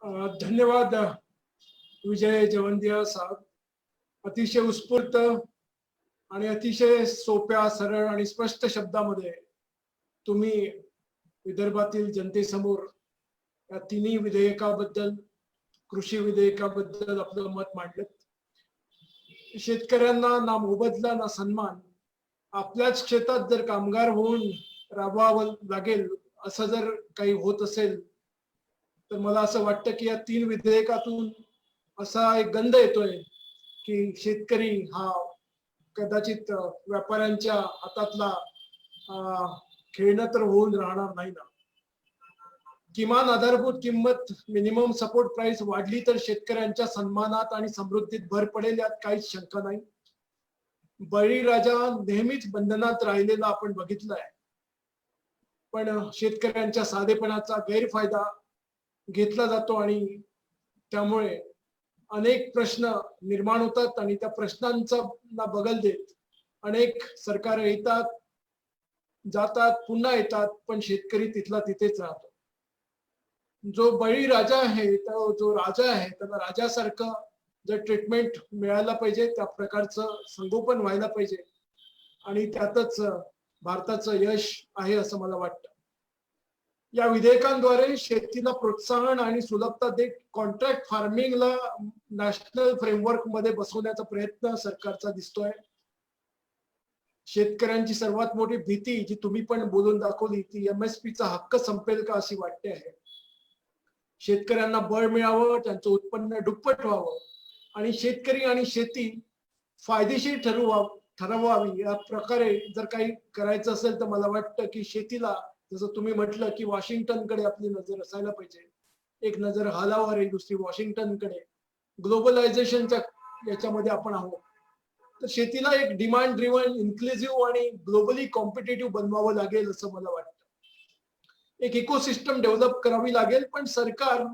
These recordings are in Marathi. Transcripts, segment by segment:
धन्यवाद विजय जवंदिया साहेब. अतिशय उत्स्फूर्त आणि अतिशय सोप्या, सरळ आणि स्पष्ट शब्दामध्ये तुम्ही विदर्भातील जनतेसमोर या तिन्ही विधेयकाबद्दल, कृषी विधेयकाबद्दल आपलं मत मांडलं. शेतकऱ्यांना ना मोबदला ना सन्मान, आपल्याच क्षेत्रात जर कामगार होऊन राबवावं लागेल असं जर काही होत असेल तर मला असं वाटतं की या तीन विधेयकातून असा एक गंध येतोय की शेतकरी हा कदाचित व्यापाऱ्यांच्या हातातला खेळणं तर होऊन राहणार नाही ना. किमान आधारभूत किंमत मिनिमम सपोर्ट प्राइस वाढली तर शेतकऱ्यांच्या सन्मानात आणि समृद्धीत भर पडेल, यात काहीच शंका नाही. बळीराजा नेहमीच बंधनात राहिलेला आपण बघितलंय, पण शेतकऱ्यांच्या साधेपणाचा गैरफायदा घेतला जातो आणि त्यामुळे अनेक प्रश्न निर्माण होतात आणि त्या प्रश्नांचा बगल देत अनेक सरकार येतात जातात पुन्हा येतात, पण शेतकरी तिथला तिथेच राहतो. जो बळी राजा आहे, जो राजा आहे त्याला राजासारखं जर ट्रीटमेंट मिळायला पाहिजे, त्या प्रकारचं संगोपन व्हायला पाहिजे आणि त्यातच भारताचं यश आहे असं मला वाटतं. या विधेयकांद्वारे शेतीला प्रोत्साहन आणि सुलभता देत कॉन्ट्रॅक्ट फार्मिंगला नॅशनल फ्रेमवर्क मध्ये बसवण्याचा प्रयत्न सरकारचा दिसतोय. शेतकऱ्यांची सर्वात मोठी भीती जी तुम्ही पण बोलून दाखवली ती MSP चा हक्क संपेल का अशी वाटते आहे. शेतकऱ्यांना बळ मिळावं, त्यांचं उत्पन्न दुप्पट व्हावं आणि शेतकरी आणि शेती फायदेशीर ठरवावी या प्रकारे जर काही करायचं असेल तर मला वाटतं की शेतीला, जसं तुम्ही म्हटलं की वॉशिंग्टनकडे आपली नजर असायला पाहिजे. एक नजर हालावर आहे, दुसरी वॉशिंग्टनकडे. ग्लोबलायझेशनच्या याच्यामध्ये आपण आहोत, तर शेतीला एक डिमांड ड्रिव्हन, इन्क्लुझिव्ह आणि ग्लोबली कॉम्पिटेटिव्ह बनवावं लागेल असं मला वाटतं. एक इकोसिस्टम डेव्हलप करावी लागेल, पण सरकार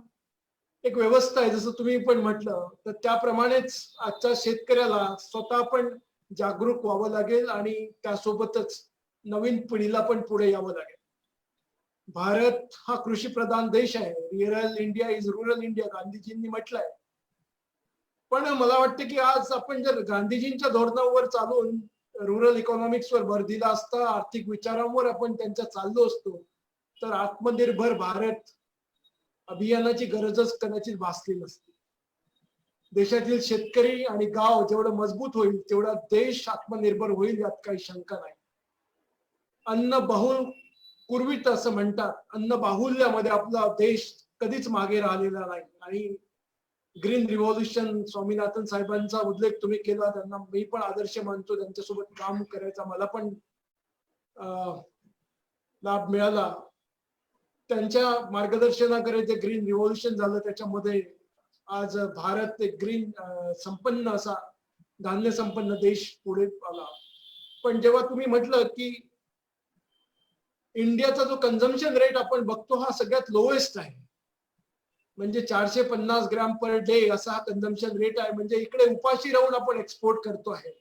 एक व्यवस्था आहे जसं तुम्ही पण म्हटलं, तर त्याप्रमाणेच आजच्या शेतकऱ्याला स्वतः पण जागरूक व्हावं लागेल आणि त्यासोबतच नवीन पिढीला पण पुढे यावं लागेल. भारत हा कृषी प्रधान देश आहे. Real India is rural India गांधीजींनी म्हटलंय. पण मला वाटतं की आज आपण जर गांधीजींच्या धोरणावर चालून रुरल इकॉनॉमिक्स वर भर दिला असता, आर्थिक विचारांवर आपण त्यांच्या चाललो असतो, तर आत्मनिर्भर भारत अभियानाची गरजच कदाचित भासली नसती. देशातील शेतकरी आणि गाव जेवढं मजबूत होईल तेवढा देश आत्मनिर्भर होईल, यात काही शंका नाही. अन्न बहुल पूर्वीत असं म्हणतात, अन्न बाहुल्यामध्ये आपला देश कधीच मागे राहिलेला नाही. आणि ग्रीन रिव्होल्युशन, स्वामीनाथन साहेबांचा उल्लेख तुम्ही केला, त्यांना मी पण आदर्श मानतो. त्यांच्यासोबत काम करायचा मला पण लाभ मिळाला. त्यांच्या मार्गदर्शनाकडे जे ग्रीन रिव्होल्युशन झालं त्याच्यामध्ये आज भारत एक ग्रीन संपन्न असा धान्य संपन्न देश पुढे आला. पण जेव्हा तुम्ही म्हटलं की इंडियाचा जो कन्झम्पशन रेट आपण बघतो हा सगळ्यात लोएस्ट आहे, म्हणजे 450 ग्रॅम पर डे असा हा कन्झम्पशन रेट आहे. म्हणजे इकडे उपाशी राहून आपण एक्सपोर्ट करतो आहे.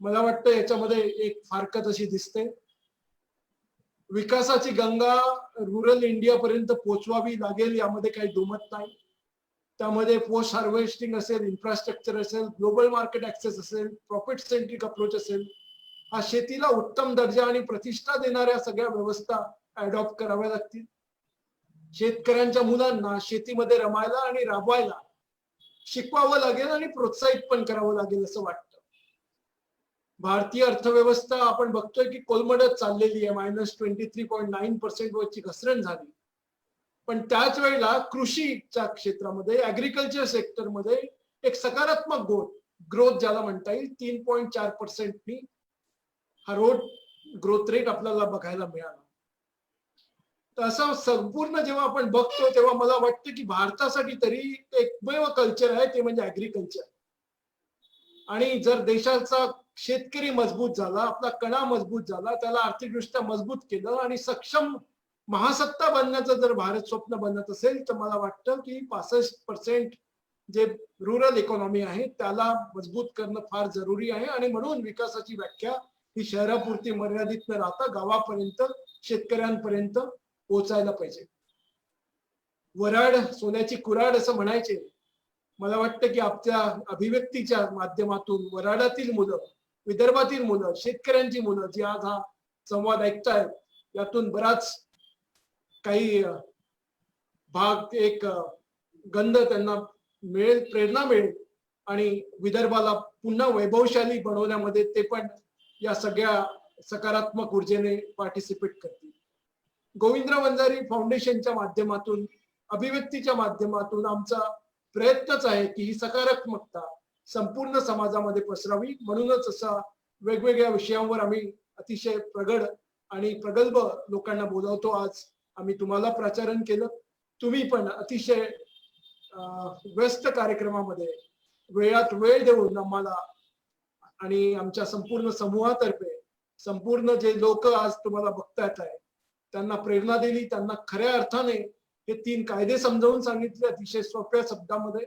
मला वाटतं याच्यामध्ये एक फारकत अशी दिसते. विकासाची गंगा रुरल इंडिया पर्यंत पोहोचवावी लागेल, यामध्ये काही दुमत नाही. त्यामध्ये पोस्ट हार्वेस्टिंग असेल, इन्फ्रास्ट्रक्चर असेल, ग्लोबल मार्केट ऍक्सेस असेल, प्रॉफिट सेंट्रिक अप्रोच असेल, हा शेतीला उत्तम दर्जा आणि प्रतिष्ठा देणाऱ्या सगळ्या व्यवस्था अडॉप्ट कराव्या लागतील. शेतकऱ्यांच्या मुलांना शेतीमध्ये रमायला आणि राबवायला शिकवावं लागेल आणि प्रोत्साहित पण करावं लागेल असं वाटतं. भारतीय अर्थव्यवस्था आपण बघतोय की कोलमडत चाललेली आहे. -23.9% वरची घसरण झाली. पण त्याच वेळेला कृषीच्या क्षेत्रामध्ये, ऍग्रिकल्चर सेक्टरमध्ये एक सकारात्मक ग्रोथ ज्याला म्हणता येईल, 3.4% हा ग्रोथ रेट आपल्याला बघायला मिळाला. तर असं संपूर्ण जेव्हा आपण बघतो तेव्हा मला वाटतं की भारतासाठी तरी एकमेव कल्चर आहे ते म्हणजे ऍग्रिकल्चर. आणि जर देशाचा शेतकरी मजबूत झाला, आपला कणा मजबूत झाला, त्याला आर्थिकदृष्ट्या मजबूत केलं आणि सक्षम महासत्ता बनण्याचं जर भारत स्वप्न बनत असेल, तर मला वाटतं की 65% जे रुरल इकॉनॉमी आहे त्याला मजबूत करणं फार जरुरी आहे. आणि म्हणून विकासाची व्याख्या ही शहरापुरती मर्यादित न राहता गावापर्यंत, शेतकऱ्यांपर्यंत पोहोचायला पाहिजे. वराड सोन्याची कुऱ्हाड असं म्हणायचे. मला वाटतं की आपल्या अभिव्यक्तीच्या माध्यमातून वराडातील मुलं, विदर्भातील मुलं, शेतकऱ्यांची मुलं जी आज हा संवाद ऐकतायत, यातून बराच काही भाग एक गंध त्यांना मिळेल, प्रेरणा मिळेल आणि विदर्भाला पुन्हा वैभवशाली बनवण्यामध्ये ते पण या सगळ्या सकारात्मक ऊर्जेने पार्टिसिपेट करतील. गोविंदराव वंजारी फाउंडेशनच्या माध्यमातून, अभिव्यक्तीच्या माध्यमातून आमचा प्रयत्नच आहे की ही सकारात्मकता संपूर्ण समाजामध्ये पसरावी. म्हणूनच असा वेगवेगळ्या विषयांवर आम्ही अतिशय प्रगड आणि प्रगल्भ लोकांना बोलावतो. आज आम्ही तुम्हाला प्राचारण केलं. तुम्ही पण अतिशय व्यस्त कार्यक्रमामध्ये वेळात वेळ देऊन आम्हाला आणि आमच्या संपूर्ण समूहातर्फे संपूर्ण जे लोक आज तुम्हाला बघतायत आहे त्यांना प्रेरणा दिली, त्यांना खऱ्या अर्थाने हे 3 कायदे समजावून सांगितले अतिशय सोप्या शब्दामध्ये.